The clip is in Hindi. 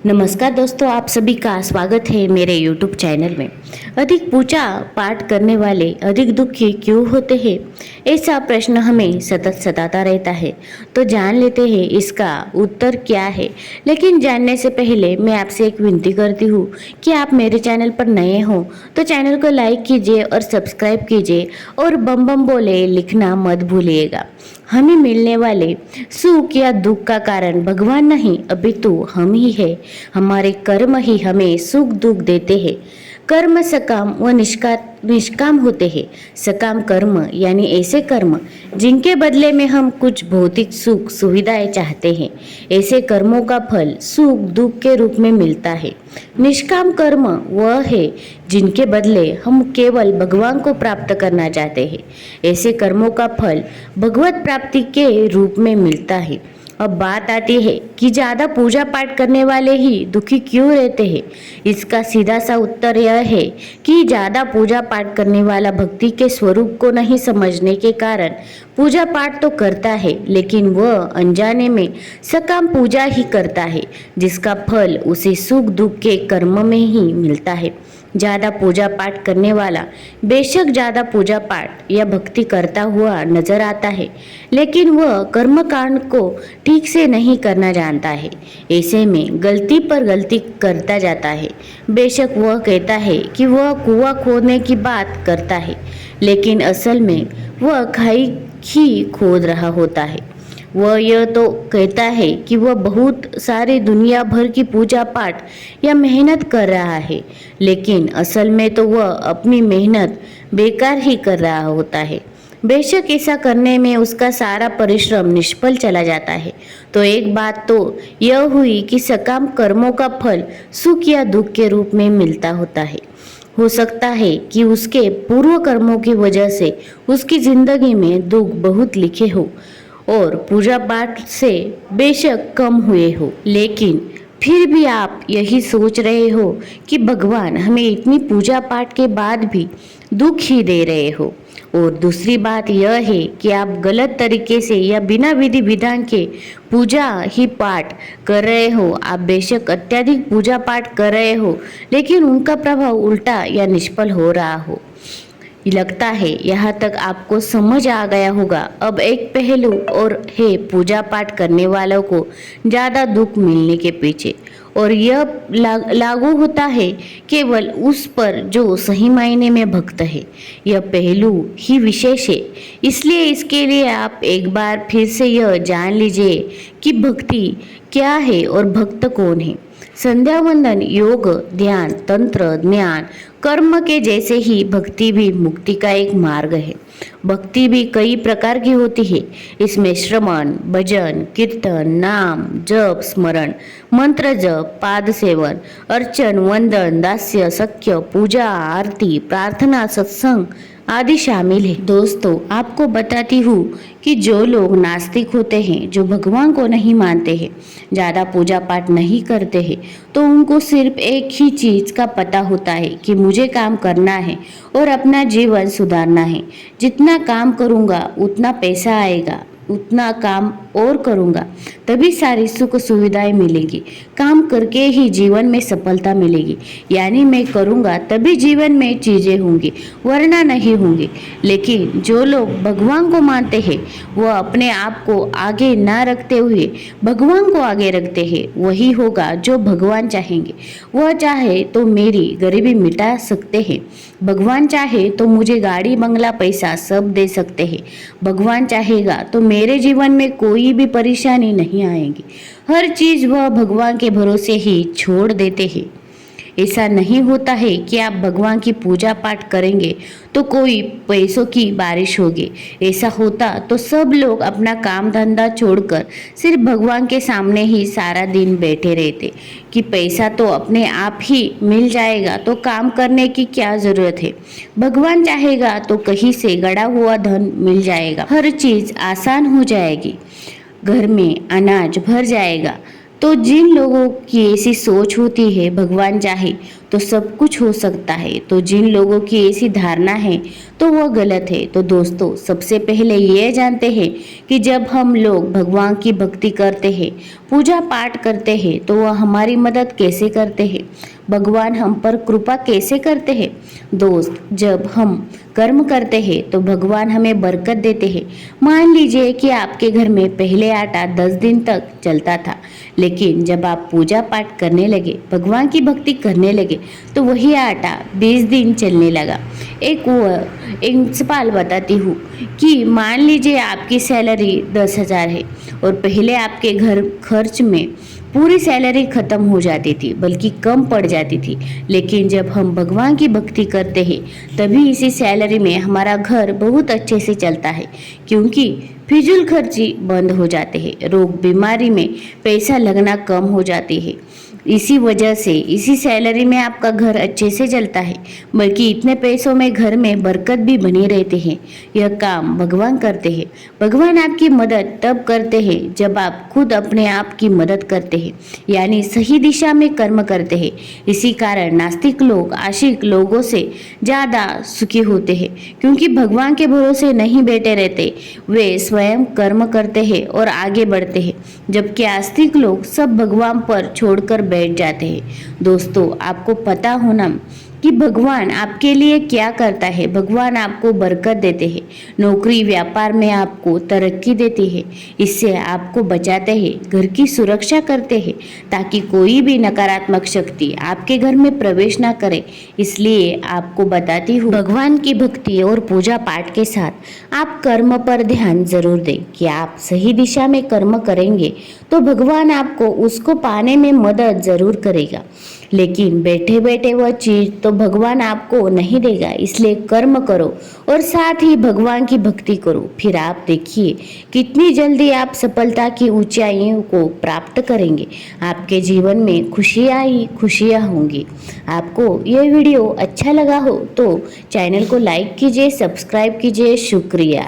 नमस्कार दोस्तों, आप सभी का स्वागत है मेरे YouTube चैनल में। अधिक पूजा पाठ करने वाले अधिक दुखी क्यों होते हैं? ऐसा प्रश्न हमें सतत सताता रहता है। तो जान लेते हैं इसका उत्तर क्या है। लेकिन जानने से पहले मैं आपसे एक विनती करती हूँ कि आप मेरे चैनल पर नए हो तो चैनल को लाइक कीजिए और सब्सक्राइब कीजिए और बम बम बोले लिखना मत भूलिएगा। हमें मिलने वाले सुख या दुख का कारण भगवान नहीं अपितु हम ही है। हमारे कर्म ही हमें सुख दुख देते हैं। कर्म सकाम व निष्काम होते हैं। सकाम कर्म यानी ऐसे कर्म जिनके बदले में हम कुछ भौतिक सुख सुविधाएं चाहते हैं। ऐसे कर्मों का फल सुख दुख के रूप में मिलता है। निष्काम कर्म वह है जिनके बदले हम केवल भगवान को प्राप्त करना चाहते हैं। ऐसे कर्मों का फल भगवत प्राप्ति के रूप में मिलता है। अब बात आती है कि ज़्यादा पूजा पाठ करने वाले ही दुखी क्यों रहते हैं। इसका सीधा सा उत्तर यह है कि ज़्यादा पूजा पाठ करने वाला भक्ति के स्वरूप को नहीं समझने के कारण पूजा पाठ तो करता है, लेकिन वह अनजाने में सकाम पूजा ही करता है, जिसका फल उसे सुख दुख के कर्म में ही मिलता है। ज़्यादा पूजा पाठ करने वाला बेशक ज़्यादा पूजा पाठ या भक्ति करता हुआ नजर आता है, लेकिन वह कर्मकांड को ठीक से नहीं करना जानता है। ऐसे में गलती पर गलती करता जाता है। बेशक वह कहता है कि वह कुआं खोदने की बात करता है, लेकिन असल में वह खाई ही खोद रहा होता है। वह यह तो कहता है कि वह बहुत सारी दुनिया भर की पूजा पाठ या मेहनत कर रहा है, लेकिन असल में तो वह अपनी मेहनत बेकार ही कर रहा होता है। बेशक ऐसा करने में उसका सारा परिश्रम निष्फल चला जाता है। तो एक बात तो यह हुई कि सकाम कर्मों का फल सुख या दुख के रूप में मिलता होता है। हो सकता है कि उसके पूर्व कर्मों की वजह से उसकी जिंदगी में दुख बहुत लिखे हो और पूजा पाठ से बेशक कम हुए हो, लेकिन फिर भी आप यही सोच रहे हो कि भगवान हमें इतनी पूजा पाठ के बाद भी दुख ही दे रहे हो। और दूसरी बात यह है कि आप गलत तरीके से या बिना विधि विधान के पूजा ही पाठ कर रहे हो। आप बेशक अत्यधिक पूजा पाठ कर रहे हो, लेकिन उनका प्रभाव उल्टा या निष्फल हो रहा हो। लगता है यहाँ तक आपको समझ आ गया होगा। अब एक पहलू और है पूजा पाठ करने वालों को ज़्यादा दुख मिलने के पीछे, और यह लागू होता है केवल उस पर जो सही मायने में भक्त है। यह पहलू ही विशेष है, इसलिए इसके लिए आप एक बार फिर से यह जान लीजिए कि भक्ति क्या है और भक्त कौन है। संध्या वंदन, योग, ध्यान, तंत्र, ज्ञान, कर्म के जैसे ही भक्ति भी मुक्ति का एक मार्ग है। भक्ति भी कई प्रकार की होती है। इसमें श्रवण, भजन, कीर्तन, नाम जप, स्मरण, मंत्र जप, पाद सेवन, अर्चन, वंदन, दास्य, सख्य, पूजा, आरती, प्रार्थना, सत्संग आदि शामिल है। दोस्तों, आपको बताती हूँ कि जो लोग नास्तिक होते हैं, जो भगवान को नहीं मानते हैं, ज़्यादा पूजा पाठ नहीं करते हैं, तो उनको सिर्फ एक ही चीज़ का पता होता है कि मुझे काम करना है और अपना जीवन सुधारना है। जितना काम करूँगा उतना पैसा आएगा, उतना काम और करूँगा तभी सारी सुख सुविधाएं मिलेगी। काम करके ही जीवन में सफलता मिलेगी, यानी मैं करूँगा तभी जीवन में चीज़ें होंगी, वरना नहीं होंगी। लेकिन जो लोग भगवान को मानते हैं, वह अपने आप को आगे ना रखते हुए भगवान को आगे रखते हैं। वही होगा जो भगवान चाहेंगे। वह चाहे तो मेरी गरीबी मिटा सकते हैं। भगवान चाहे तो मुझे गाड़ी बंगला पैसा सब दे सकते हैं। भगवान चाहेगा तो मेरे जीवन में कोई भी परेशानी नहीं आएगी। हर चीज वह भगवान के भरोसे ही छोड़ देते हैं। ऐसा नहीं होता है कि आप भगवान की पूजा पाठ करेंगे तो कोई पैसों की बारिश होगी। ऐसा होता तो सब लोग अपना काम धंधा छोड़कर सिर्फ भगवान के सामने ही सारा दिन बैठे रहते कि पैसा तो अपने आप ही मिल जाएगा, तो काम करने की क्या जरूरत है। भगवान चाहेगा तो कहीं से गड़ा हुआ धन मिल जाएगा, हर चीज आसान हो जाएगी, घर में अनाज भर जाएगा, तो जिन लोगों की ऐसी सोच होती है भगवान चाहे तो सब कुछ हो सकता है, तो जिन लोगों की ऐसी धारणा है तो वह गलत है। तो दोस्तों, सबसे पहले ये जानते हैं कि जब हम लोग भगवान की भक्ति करते हैं, पूजा पाठ करते हैं, तो वह हमारी मदद कैसे करते हैं, भगवान हम पर कृपा कैसे करते हैं। दोस्त, जब हम कर्म करते हैं तो भगवान हमें बरकत देते हैं। मान लीजिए कि आपके घर में पहले आटा 10 दिन तक चलता था, लेकिन जब आप पूजा पाठ करने लगे, भगवान की भक्ति करने लगे, तो वही आटा 20 दिन चलने लगा। एक सवाल बताती हूँ कि मान लीजिए आपकी सैलरी 10,000 है और पहले आपके घर खर्च में पूरी सैलरी खत्म हो जाती थी, बल्कि कम पड़ जाती थी। लेकिन जब हम भगवान की भक्ति करते हैं तभी इसी सैलरी में हमारा घर बहुत अच्छे से चलता है, क्योंकि फिजूल खर्ची बंद हो जाते हैं, रोग बीमारी में पैसा लगना कम हो जाती है। इसी वजह से इसी सैलरी में आपका घर अच्छे से चलता है, बल्कि इतने पैसों में घर में बरकत भी बनी रहते हैं। यह काम भगवान करते हैं। भगवान आपकी मदद तब करते हैं जब आप खुद अपने आप की मदद करते हैं, यानी सही दिशा में कर्म करते हैं। इसी कारण नास्तिक लोग आशिक लोगों से ज़्यादा सुखी होते हैं, क्योंकि भगवान के भरोसे नहीं बैठे रहते, वे स्वयं कर्म करते हैं और आगे बढ़ते हैं, जबकि आस्तिक लोग सब भगवान पर छोड़कर बैठ जाते हैं। दोस्तों, आपको पता होना कि भगवान आपके लिए क्या करता है। भगवान आपको बरकत देते हैं, नौकरी व्यापार में आपको तरक्की देती है, इससे आपको बचाते हैं, घर की सुरक्षा करते हैं, ताकि कोई भी नकारात्मक शक्ति आपके घर में प्रवेश ना करे। इसलिए आपको बताती हूँ, भगवान की भक्ति और पूजा पाठ के साथ आप कर्म पर ध्यान जरूर दें कि आप सही दिशा में कर्म करेंगे तो भगवान आपको उसको पाने में मदद जरूर करेगा। लेकिन बैठे बैठे वह चीज तो भगवान आपको नहीं देगा। इसलिए कर्म करो और साथ ही भगवान की भक्ति करो, फिर आप देखिए कितनी जल्दी आप सफलता की ऊंचाइयों को प्राप्त करेंगे। आपके जीवन में खुशियाँ ही खुशियाँ होंगी। आपको यह वीडियो अच्छा लगा हो तो चैनल को लाइक कीजिए, सब्सक्राइब कीजिए। शुक्रिया।